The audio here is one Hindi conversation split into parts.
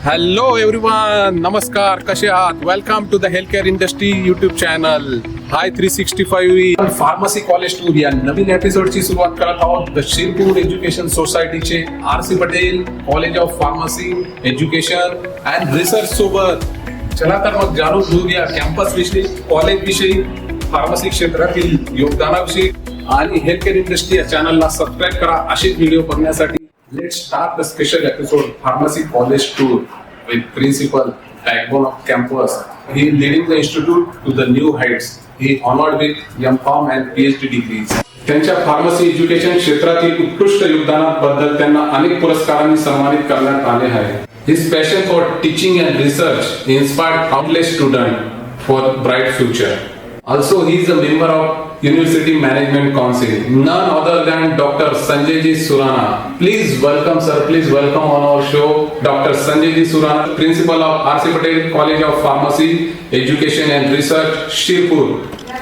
हॅलो एव्हरीवन, नमस्कार, कसे आहात? Welcome to the health care industry YouTube channel hi 365 pharmacy college tour या नवीन एपिसोडची सुरुवात करत आहोत. शिरपूर एज्युकेशन सोसायटीचे R C. Patel college of pharmacy education and research सोबत. चला तर मग जाणून घेऊया कॅम्पस विषयी, कॉलेज विषयी, फार्मसी क्षेत्रातील योगदानाविषयी आणि हेल्थ केअर इंडस्ट्री या चॅनलला सबस्क्राईब करा असेच व्हिडिओ बघण्यासाठी. Let's start the special episode Pharmacy College Tour with Principal Backbone of Campus. He is leading the institute to the new heights. He is honored with M.Pharm and PhD degrees. त्यांच्या फार्मसी एज्युकेशन क्षेत्रातील उत्कृष्ट योगदानाबद्दल त्यांना अनेक पुरस्कारांनी सन्मानित करण्यात आले आहे. His passion for teaching and research inspired countless students for bright future. Also, he is a member of University Management Council. None other than Dr. Sanjay Ji Surana. Please welcome, sir. Please welcome on our show Dr. Sanjay Ji Surana, Principal of R.C. Patel College of Pharmacy, Education and Research, Shirpur.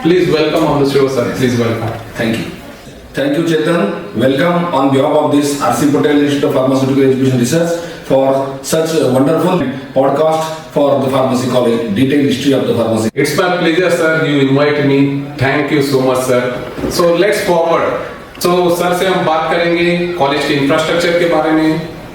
Please welcome on the show, sir. Please welcome. Thank you. Thank you, Chetan. Welcome on behalf of this R.C. Patel Institute of Pharmaceutical Education Research for such a wonderful podcast for the pharmacy college, detailed history of the pharmacy. It's my pleasure, sir. You invite me. Thank you so much, sir. So let's forward. So sir से हम बात करेंगे कॉलेज के इंफ्रास्ट्रक्चर के बारे में,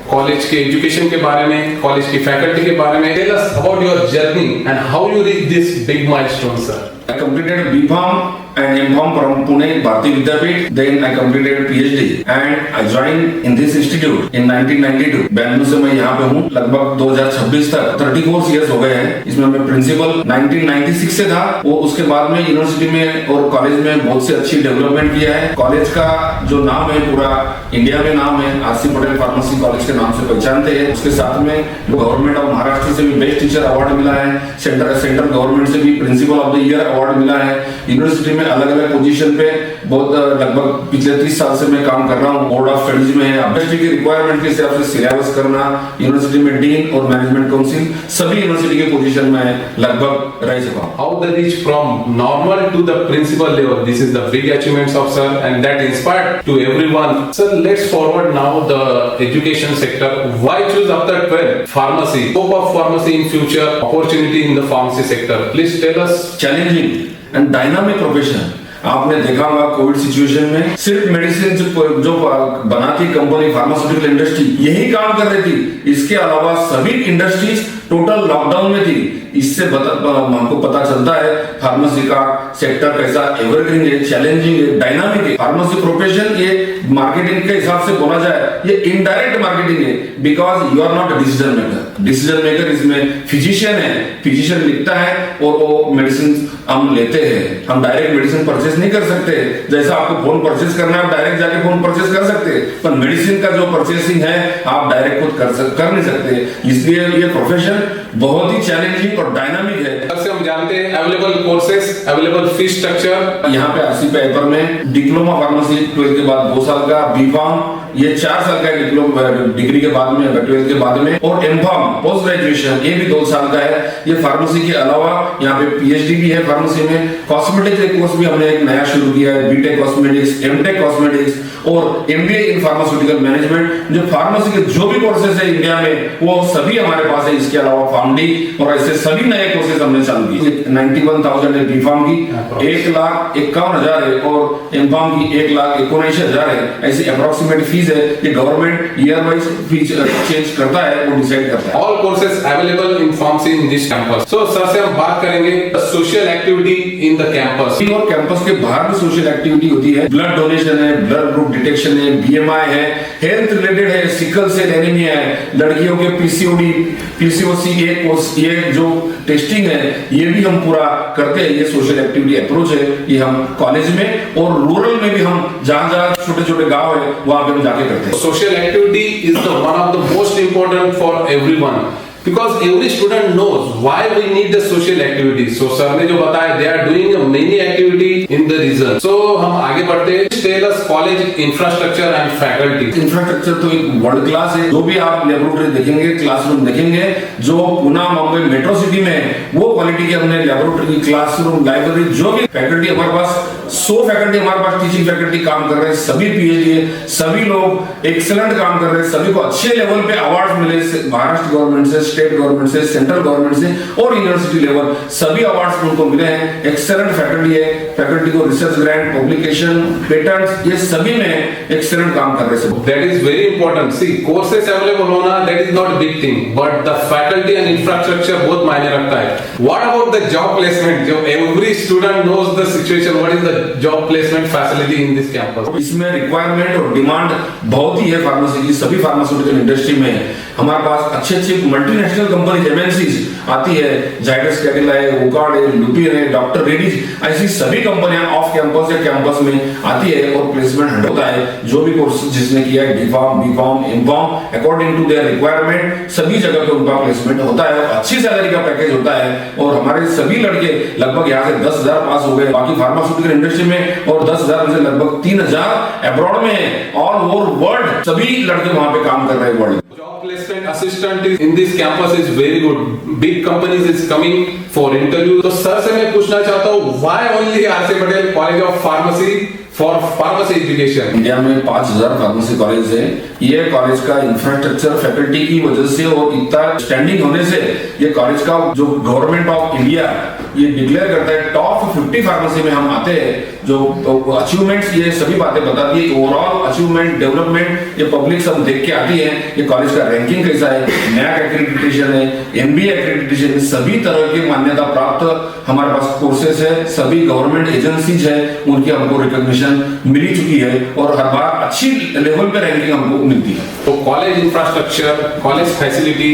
कॉलेज के एजुकेशन के बारे में, कॉलेज की फैकल्टी के बारे में. Tell us about your journey and how you reach this big milestone, sir. I completed B.Pharm and M.Pharm from Pune Bharati Vidyapeeth. Then I completed PhD and I joined in this institute in 1992. Bengaluru से मैं यहाँ पे हूँ लगभग 2026 तक 34 इयर्स हो गए हैं. इसमें मैं प्रिंसिपल 1996 से था. वो उसके बाद में यूनिवर्सिटी में और कॉलेज में बहुत से अच्छी डेवलपमेंट किया है. कॉलेज का जो नाम है पूरा इंडिया में नाम है आर.सी. पटेल फार्मेसी कॉलेज के नाम से पहचानते हैं. उसके साथ में गवर्नमेंट ऑफ महाराष्ट्र से भी बेस्ट टीचर अवार्ड मिला है. सेंट्रल गवर्नमेंट से भी principle of the year award मिला है. यूनिवर्सिटी में अलग अलग पोजीशन पे बहुत लगभग पिछले 30 साल से मैं काम कर रहा हूँ. बोर्ड ऑफ स्टडीज में है. यूनिवर्सिटी की रिक्वायरमेंट के हिसाब से सिलेबस करना, यूनिवर्सिटी में डीन और मैनेजमेंट काउंसिल सभी यूनिवर्सिटी के पोजीशन में लगभग रह चुका हूँ. How the reach from normal to the principal level? This is the big achievements of sir, and that inspired to everyone. Sir, let's forward now the education sector. Why choose after 12 pharmacy? Scope of pharmacy in future, opportunity in the pharmacy sector. Please tell us. Challenging and dynamic profession. आपने देखा होगा कोविड सिचुएशन में सिर्फ मेडिसिन जो बनाती कंपनी फार्मास्यूटिकल इंडस्ट्री यही काम कर रही थी. इसके अलावा सभी इंडस्ट्रीज टोटल लॉकडाउन में थी. इससे हमको पता चलता है फार्मेसी का सेक्टर कैसा एवरग्रीन है, चैलेंजिंग है, डायनामिक है. फार्मेसी प्रोफेशन ये मार्केटिंग के हिसाब से बोला जाए ये इनडायरेक्ट मार्केटिंग है. Because you are not a decision maker. Decision maker इसमें फिजिशियन है. फिजिशियन लिखता है और वो मेडिसिन हम लेते हैं. हम डायरेक्ट मेडिसिन परचेस नहीं कर सकते. जैसा आपको फोन परचेस करना है आप डायरेक्ट जाके फोन परचेस कर सकते हैं, पर मेडिसिन का जो परचेसिंग है आप डायरेक्ट खुद कर नहीं सकते. इसलिए ये प्रोफेशन बहुत ही चैलेंजिंग और डायनामिक है. सबसे हम जानते हैं available courses, available fees structure. यहाँ पे आर.सी. पेपर में डिप्लोमा फार्मेसी 12 के बाद 2 साल का, B.Pharm ये 4 साल का डिप्लोमा डिग्री के बाद में 12 के बाद में, और M.Pharm पोस्ट ग्रेजुएशन ये भी 2 साल का है. ये फार्मेसी के अलावा यहाँ पे PhD भी है फार्मेसी में. कॉस्मेटिक्स एक कोर्स भी हमने एक नया शुरू किया है. B.Tech कॉस्मेटिक्स, M.Tech कॉस्मेटिक्स और MBA इन फार्मास्यूटिकल मैनेजमेंट. जो फार्मेसी के जो भी कोर्सेज है इंडिया में वो सभी हमारे पास है. इसके अलावा फार्मडी और ऐसे सभी नए कोर्सेज हमने चालू किए. 91,000 है B.Pharm की, 1,51,000 है, और M.Pharm की 1,79,000 है. ऐसी अप्रोक्सीमेट फीस है. ये government year wise fees change करता है, वो डिसाइड करता है. All courses available in pharmacy in this campus. So sir से हम बात करेंगे social activity in the campus. और कैंपस के बाहर भी सोशल एक्टिविटी होती है. ब्लड डोनेशन है, ब्लड ग्रुप डिटेक्शन है, BMI है, हेल्थ रिलेटेड है, सिकल सेल एनीमिया है, लड़कियों के PCOC ये जो टेस्टिंग है ये भी हम पूरा करते हैं. ये सोशल एक्टिविटी अप्रोच है. ये हम कॉलेज में और रूरल में भी हम जहाँ छोटे छोटे गांव है वहां पे हम जाके करते हैं. Social activity is the one of the most important for everyone. because every student knows why we need the social activities. So sir ने जो बताया they are doing many activity in the region. So हम आगे बढ़ते हैं. Tell us college infrastructure and faculty. Infrastructure तो एक वर्ल्ड क्लास है. जो भी आप लेबोरेटरी देखेंगे, क्लासरूम देखेंगे, जो पुणे मुंबई मेट्रो सिटी में वो क्वालिटी के हमने लेबोरेटरी, क्लासरूम, लाइब्रेरी, जो भी फैकल्टी हमारे पास 100 फैकल्टी हमारे पास टीचिंग फैकल्टी काम कर रहे हैं. सभी PhD है, सभी लोग एक्सीलेंट काम कर रहे हैं. सभी को अच्छे लेवल पे अवार्ड मिले महाराष्ट्र गवर्नमेंट से, स्टेट गवर्नमेंट से, सेंट्रल गवर्नमेंट से और यूनिवर्सिटी लेवल सभी अवार्ड्स उनको मिले हैं। एक्सेलेंट फैकल्टी है, फैकल्टी को रिसर्च ग्रांट, पब्लिकेशन, पेटेंट्स, ये सभी में एक्सेलेंट काम कर रहे हैं। That is very important. See, courses available होना that is not a big thing, but the faculty and infrastructure बहुत मायने रखता है। What about the job placement? जो every student knows the situation. What is the job placement facility in this campus? इसमें रिक्वायरमेंट और डिमांड बहुत ही है फार्मेसी की, सभी फार्मास्यूटिकल इंडस्ट्री में हमारे पास अच्छी अच्छी मल्टीनेशनल कंपनी एमएनसीज आती है, जाइडस कैडिला है, वोकार्ड है, लुपिन है, डॉक्टर रेड्डीज, ऐसी सभी कंपनियां ऑफ कैंपस या कैंपस में आती है और प्लेसमेंट होता है। जो भी कोर्स जिसने किया है BPharm, BCom, MCom, according to their requirement सभी जगह पे उनका प्लेसमेंट होता है, अच्छी सैलरी का पैकेज होता है। और हमारे सभी लड़के लगभग यहाँ से 10,000 पास हो गए बाकी फार्मास्यूटिकल इंडस्ट्री में, और 10,000 में से लगभग 3,000 अब्रॉड में है। ऑल ओवर वर्ल्ड सभी लड़के वहां पे काम कर रहे हैं world. Job placement assistant is in this campus is very good. Big companies is coming for interview. तो सर से मैं पूछना चाहता हूँ, why only R.C. Patel College of Pharmacy for pharmacy education? India में 5,000 फार्मेसी कॉलेज है। ये कॉलेज का इंफ्रास्ट्रक्चर फैकल्टी की वजह से और इतना स्टैंडिंग होने से ये कॉलेज का जो गवर्नमेंट ऑफ इंडिया ये डिक्लेयर करता है टॉप 50 फार्मेसी में हम आते हैं। जो अचीवमेंट्स ये सभी बातें बताती है, ओवरऑल अचीवमेंट, डेवलपमेंट, ये पब्लिक सब देख के आती है ये कॉलेज का रैंकिंग कैसा है, नैक एक्रेडिटेशन है, एमबीए एक्रेडिटेशन, सभी तरह की मान्यता प्राप्त हमारे पास कोर्सेज है। सभी गवर्नमेंट एजेंसीज है उनकी हमको रिकॉग्निशन मिली चुकी है और हर बार अच्छी लेवल पे रैंकिंग हमको मिलती है। तो कॉलेज इंफ्रास्ट्रक्चर, कॉलेज फैसिलिटी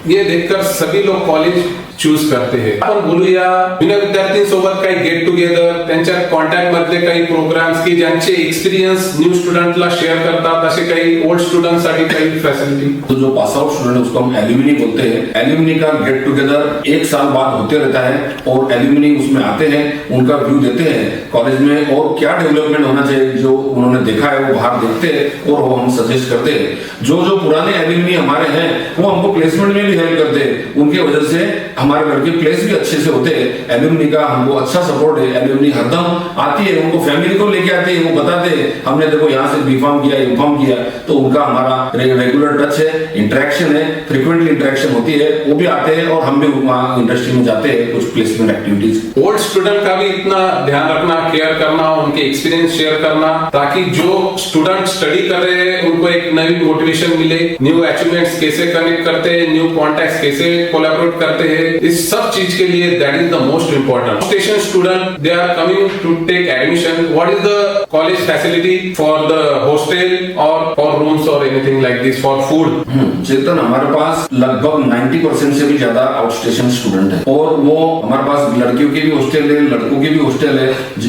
ये देखकर सभी लोग कॉलेज चूज करते हैं। आपण बोलूया जुन्या विद्यार्थ्यांसोबत काही गेट टुगेदर, त्यांच्या कॉन्टॅक्ट मधले काही प्रोग्राम्स की ज्यांचे एक्सपीरियंस न्यू स्टुडंटला शेअर करतात, असे काही ओल्ड स्टुडंट साठी काही फैसिलिटी। तो जो पास आउट स्टूडेंट है उसको हम एल्यूमिनी बोलते हैं। एल्यूमिनी का गेट टुगेदर 1 साल बाद होते रहता है और एल्यूमिनी उसमें आते हैं, उनका व्यू देते हैं कॉलेज में और क्या डेवलपमेंट होना चाहिए जो उन्होंने देखा है वो बाहर देखते हैं और वो हम सजेस्ट करते हैं। जो जो पुराने एल्यूमिनी हमारे हैं वो हमको प्लेसमेंट में भी हेल्प करते हैं, उनके वजह से हमारे लड़के प्लेस भी अच्छे से होते हैं। एल्यूमिनी का हमको अच्छा सपोर्ट है, एल्यूमिनी हरदम आती है, उनको फैमिली को लेके आते हैं, वो बताते हैं हमने देखो यहाँ से बीफार्म किया, एमकॉम किया, तो उनका हमारा रेगुलर टच है, इंटरेक्शन है, फ्रीक्वेंटली इंटरेक्शन होती है, वो भी आते हैं और हम भी वहाँ इंडस्ट्री में जाते हैं कुछ प्लेसमेंट एक्टिविटीज। ओल्ड स्टूडेंट का भी इतना ध्यान रखना, केयर करना, उनके एक्सपीरियंस शेयर करना, ताकि जो स्टूडेंट स्टडी कर रहे हैं उनको एक नई मोटिवेशन मिले, न्यू अचीवमेंट्स कैसे कनेक्ट करते हैं, न्यू कॉन्टैक्ट्स कैसे कोलैबोरेट करते हैं, इस सब चीज के लिए that is the most important. Station student they are coming to take admission, what is the college facility for the hostel और फॉर रूम्स और anything like this for food? Chetan, हमारे पास लगभग 90% से भी ज्यादा आउट स्टेशन स्टूडेंट है और वो हमारे पास लड़कियों के भी हॉस्टल है, लड़कों के भी हॉस्टल है।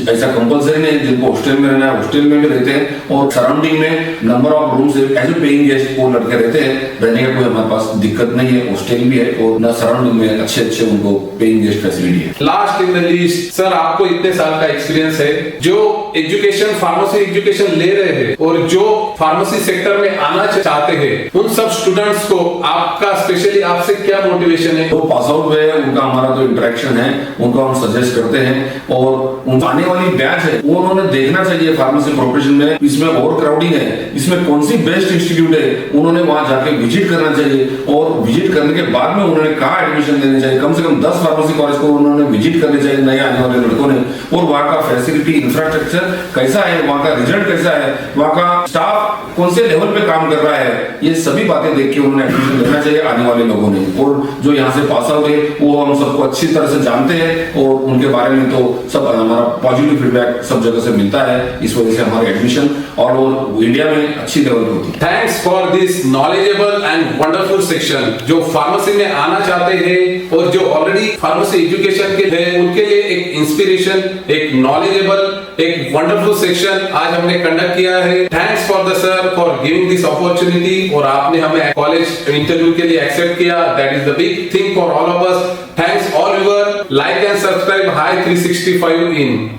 ऐसा कंपलसरी नहीं, जिनको हॉस्टल में रहना है हॉस्टल में भी रहते हैं और सराउंडिंग में number of rooms as a paying guest वो लड़के रहते हैं, रहने का कोई हमारे पास दिक्कत नहीं है। हॉस्टल भी है और न सराउंडिंग में अच्छे उनको पेइंग गेस्ट फैसिलिटी है। Last in the list, sir आपको इतने साल का एक्सपीरियंस है, जो एजुकेशन फार्मेसी एजुकेशन ले रहे हैं और जो फार्मेसी सेक्टर में आना चाहते हैं, उन सब स्टूडेंट्स को आपका स्पेशली आपसे क्या मोटिवेशन है? तो पास आउट हुए उनका हमारा जो इंटरेक्शन है उनको हम सजेस्ट करते हैं और उन आने वाली बैच है वो उन्होंने देखना चाहिए फार्मेसी प्रोफेशन में, इसमें ओवर क्राउडिंग है, इसमें कौन सी बेस्ट इंस्टीट्यूट है, उन्होंने वहां जाके विजिट करना चाहिए और विजिट करने के बाद में उन्होंने कहाँ एडमिशन लेने चाहिए। कम से कम 10 फार्मेसी कॉलेज को उन्होंने विजिट करने चाहिए नए आने वाले लड़कों ने, और वहाँ का फैसिलिटी इंफ्रास्ट्रक्चर कैसा है, वहाँ का रिजल्ट कैसा है, वहाँ का स्टाफ कौन से लेवल पे काम कर रहा है, ये सभी बातें देख के उन्होंने एडमिशन लेना चाहिए आने वाले लोगों ने। और जो यहाँ से पास आउट है वो हम सबको अच्छी तरह से जानते हैं और उनके बारे में तो सब हमारा पॉजिटिव फीडबैक सब जगह से मिलता है, इस वजह से हमारे एडमिशन ऑल ओवर इंडिया में अच्छी लेवल पे होती है। Thanks for this knowledgeable and wonderful section. जो फार्मेसी में आना चाहते हैं और जो ऑलरेडी फार्मेसी एजुकेशन के हैं उनके लिए एक इंस्पिरेशन, एक नॉलेजेबल, एक वंडरफुल सेक्शन आज हमने कंडक्ट किया है। Thanks for the sir for giving this opportunity और आपने हमें कॉलेज इंटरव्यू के लिए एक्सेप्ट किया, that is the big thing for all of us. Thanks all viewer, like and subscribe high 365 in.